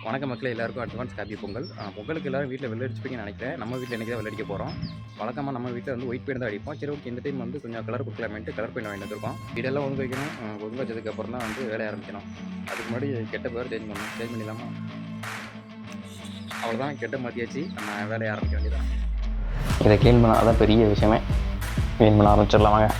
வணக்க மக்களே, எல்லாருக்கும் அட்வான்ஸ் ஹாப்பி பொங்கல். பொங்கலுக்கு எல்லாரும் வீட்டில் வெள்ளை அடிச்சுப்பீங்கன்னு நினைக்கிறேன். நம்ம வீட்டில் இன்றைக்கி தான் வெள்ளை அடிக்க போகிறோம். வழக்கமாக நம்ம வீட்டில் வந்து ஒயிட் பெயிண்ட் தான் அடிப்போம். சரி, ஓகே, இந்த டைம் வந்து கொஞ்சம் கலர் கொடுக்கலாமேன்ட்டு கலர் பெயிண்ட் வாங்கிட்டு வந்திருக்கோம். வீடெல்லாம் ஒதுங்க வைக்கணும். ஒதுங்க வச்சதுக்கப்புறம் தான் வந்து வேலையை ஆரம்பிக்கணும். அதுக்கு முன்னாடி கெட்ட பேர் சேஞ்ச் பண்ணிடலாமா? அவ்வளோதான், கெட்ட மாற்றியாச்சு. நம்ம வேலையை ஆரம்பிக்க வேண்டியதான். இதை க்ளீன் பண்ணால் அதான் பெரிய விஷயமே. க்ளீன் பண்ண ஆரம்பிச்சிடலாம் வாங்க.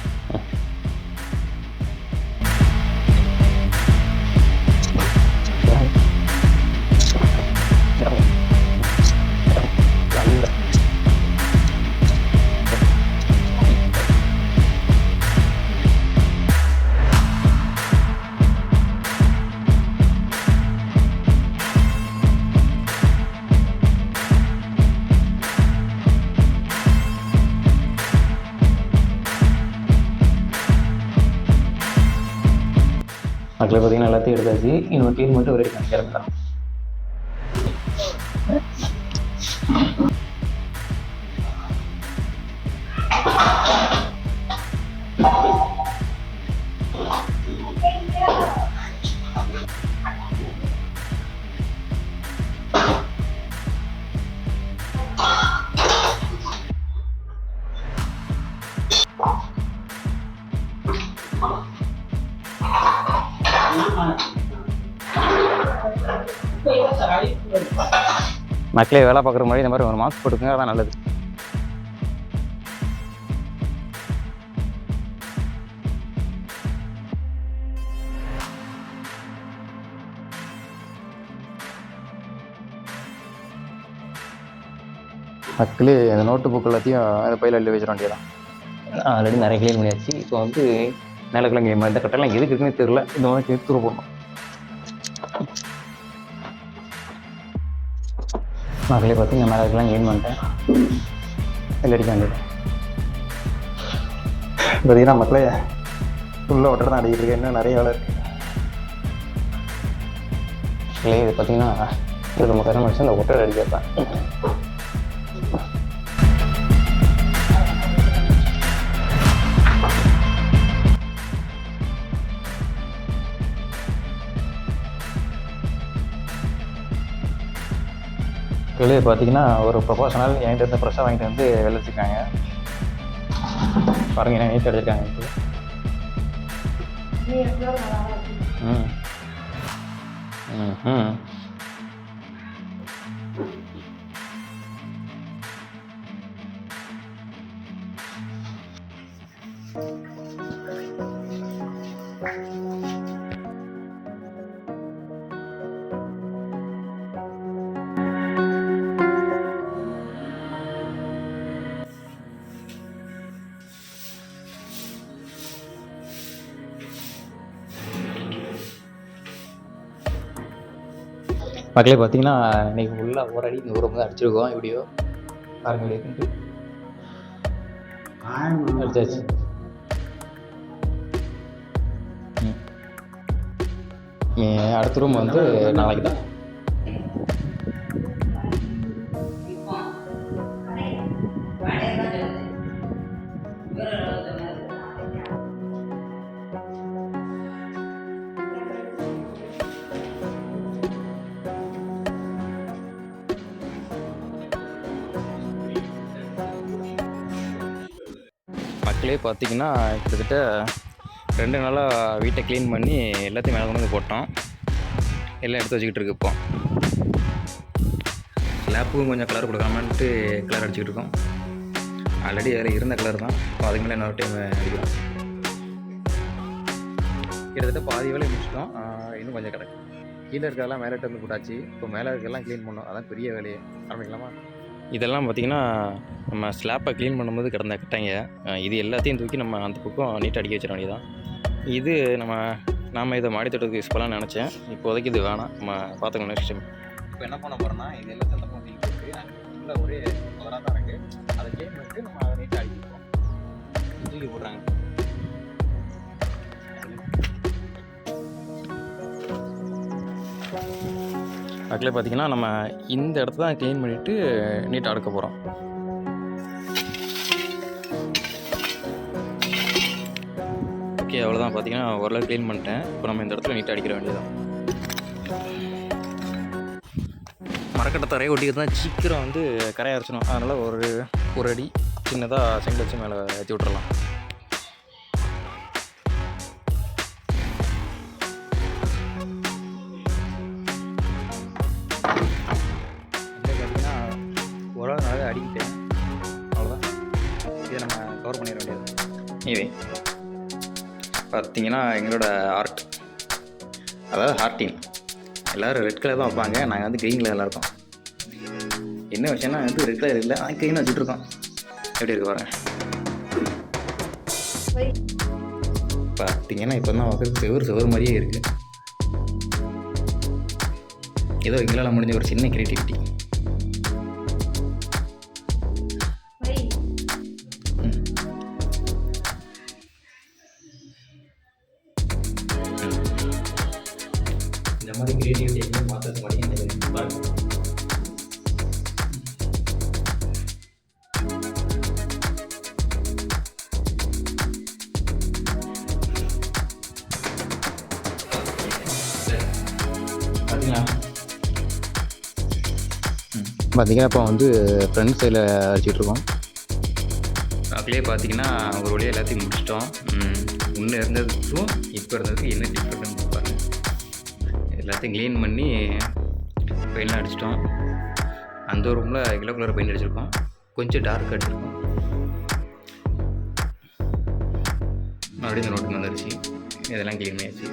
மக்களே பார்த்தீங்கன்னா எல்லாத்தையும் எடுத்தாச்சு. இன்னும் க்ளீன் பண்ணிட்டு ஒரே காமிக்கிறேன். மக்களே வேலை பார்க்குற மாதிரி இந்த மாதிரி ஒரு மாஸ்க் போட்டுக்கோங்க, அதான் நல்லது. மக்களே இந்த நோட்டு புக் எல்லாத்தையும் அந்த பையில் அள்ளி வச்சிட வேண்டியதான். ஆல்ரெடி நிறைய க்ளீன் பண்ணியாச்சு. இப்போ வந்து நிலக்கிழங்கு இந்த கட்டெல்லாம் எதுக்கு இருக்குன்னு தெரியல. இந்த மாதிரி தூர போடணும். மக்களே பார்த்தீங்கன்னா மேலே இருக்கலாம் க்ளீன் பண்ணிட்டேன். இல்லை அடிக்க வேண்டியது. பார்த்தீங்கன்னா மக்களே ஃபுல்லாக ஒட்டர் தான் அடிக்கிட்டு இருக்கேன். இன்னும் நிறைய வேலை இருக்குது. இல்லை இது பார்த்தீங்கன்னா இது ரொம்ப கஷ்டம் வச்சு அந்த ஒட்டர் அடிக்கிறதான். வெளியே பார்த்தீங்கன்னா ஒரு ப்ரொஃபஷனல் என்கிட்ட இருந்து ஃப்ரெஷ்ஷாக வாங்கிட்டு வந்து வெளில வச்சுருக்காங்க. பாருங்க என்ன நீட் அடிச்சிருக்காங்க. மக்களே பார்த்தீங்கன்னா இன்றைக்கி ஃபுல்லாக ஒரு அடி நூறு தான் அடிச்சிருக்கோம். வீடியோ பாருங்களே அடிச்சாச்சு. அடுத்த ரூம் வந்து நாளைக்கு தான். மக்களே பார்த்தீங்கன்னா கிட்டத்தட்ட 2 நாளாக வீட்டை க்ளீன் பண்ணி எல்லாத்தையும் மேலே கொண்டு வந்து போட்டோம். எல்லாம் எடுத்து வச்சுக்கிட்டு இருக்கு. இப்போ லேப்புக்கும் கொஞ்சம் கலர் கொடுக்காமன்ட்டு கலர் அடிச்சுக்கிட்டு இருக்கோம். ஆல்ரெடி அதில் இருந்த கலர் தான். இப்போ அதுக்கு மேலே இன்னொரு டைம் அடிக்கிறோம். கிட்டத்தட்ட பாதி வேலையை முடிச்சிட்டோம். இன்னும் கொஞ்சம் கிடக்கு. கீழே இருக்கிறதெல்லாம் மேலே வந்து போட்டாச்சு. இப்போ மேலே இருக்கிறதெல்லாம் க்ளீன் பண்ணோம். அதான் பெரிய வேலையை. ஆரம்பிக்கலாமா? இதெல்லாம் பார்த்திங்கன்னா நம்ம ஸ்லாப்பை க்ளீன் பண்ணும்போது கிடந்த கட்டைங்க. இது எல்லாத்தையும் தூக்கி நம்ம அந்த பக்கம் நீட்டாக அடிக்க வச்சிட வேண்டியதான். இது நாம் இதை மாடித்தோட்டத்துக்கு யூஸ் பண்ணலாம்னு நினச்சேன். இப்போதைக்கு இது வேணாம், நம்ம பார்த்துக்கணும் நெக்ஸ்ட் டைம். இப்போ என்ன பண்ண போகிறோம்னா, இது எல்லாத்தையும் அந்த பக்கம் க்ளீன் போட்டு ஃபுல்லாக ஒரே கலராக தான் இருக்குது. அதை க்ளீன் பண்ணிட்டு நம்ம அதை நீட்டாக அடிக்கிறோம். தூக்கி போடுறாங்க. அதில் பார்த்திங்கன்னா நம்ம இந்த இடத்த தான் க்ளீன் பண்ணிவிட்டு நீட்டாக அடுக்க போகிறோம். ஓகே, அவ்வளோதான். பார்த்திங்கன்னா ஓரளவு க்ளீன் பண்ணிட்டேன். இப்போ நம்ம இந்த இடத்துல நீட்டாக அடிக்கிற வேண்டியதான். மரக்கட்டை தரையை ஒட்டிக்கிட்டு தான் சீக்கிரம் வந்து கரையை அரைச்சிடும். அதனால் ஒரு அடி சின்னதாக செங்கல் வச்சு மேலே ஏற்றி விட்றலாம். பார்த்தீங்கன்னா உரம் நல்லா அடிக்கிட்டேன், அவ்வளோதான். இதை நம்ம கவர் பண்ணிட வேண்டியது. இது பார்த்தீங்கன்னா எங்களோட ஆர்ட், அதாவது ஹார்டின். எல்லோரும் ரெட் கலர் தான் வைப்பாங்க, நாங்கள் வந்து க்ரீன் கலரில் இருக்கோம். என்ன விஷயம்னா வந்து ரெட் கலர் இல்லை, ஆனால் க்ரீன் வச்சுட்ருக்கோம். எப்படி இருக்கு பாருங்க. பார்த்தீங்கன்னா இப்போ தான் பார்க்குறது செவரு மாதிரியே இருக்குது. ஏதோ எங்களால் முடிஞ்ச ஒரு சின்ன க்ரியேட்டிவிட்டி. இந்த மாதிரி க்ரியேட்டிவிட்டி எங்கேயும் மாற்றது மாட்டேங்குது பாருங்க. பார்த்தீங்கன்னா இப்போ வந்து ஃப்ரண்ட் சைடில் அடிச்சிட்ருக்கோம். அதுலேயே பார்த்தீங்கன்னா ஒரு வழியாக எல்லாத்தையும் முடிச்சிட்டோம். முன்னே இருந்ததுக்கும் இப்போ இருந்ததுக்கு என்ன டிஃப்ரெண்ட் பாருங்கள். எல்லாத்தையும் க்ளீன் பண்ணி பெயின்லாம் அடிச்சிட்டோம். அந்த ரூமில் எல்லோ கலர் பெயிண்ட் அடிச்சிருக்கோம், கொஞ்சம் டார்க் அடிச்சிருக்கோம். மறுபடியும் இந்த நோட்டுக்கு வந்துருச்சு, இதெல்லாம் க்ளீன் பண்ணியாச்சு.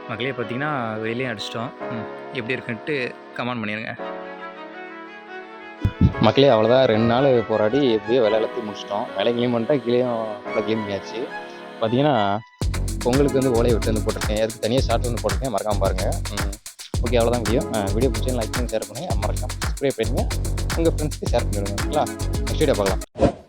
மக்களே பார்த்தீங்கன்னா வெளியே அடிச்சிட்டோம். எப்படி இருக்குன்ட்டு கமெண்ட் பண்ணிடுங்க மக்களே. அவ்வளோதான், 2 நாள் போராடி எப்படியோ வேலை எல்லாத்தையும் முடிச்சிட்டோம். வேலை க்ளீன் பண்ணிட்டா கீழேயும் நல்லா க்ளீன் பண்ணியாச்சு. பார்த்தீங்கன்னா பொங்கலுக்கு வந்து ஓலையை விட்டு வந்து போட்டிருக்கேன், அதுக்கு தனியாக ஷார்ட் வந்து போட்டிருக்கேன், மறக்காமல் பாருங்கள். ஓகே, அவ்வளோதான் வீடியோ பிடிச்சி லைக் பண்ணி ஷேர் பண்ணி மறக்காமல் சப்ஸ்கிரைப் பண்ணுங்கள். உங்கள் ஃப்ரெண்ட்ஸ்க்கு ஷேர் பண்ணிவிடுங்க. ஓகேங்களா? நெக்ஸ்ட் வீடியோ பார்க்கலாம்.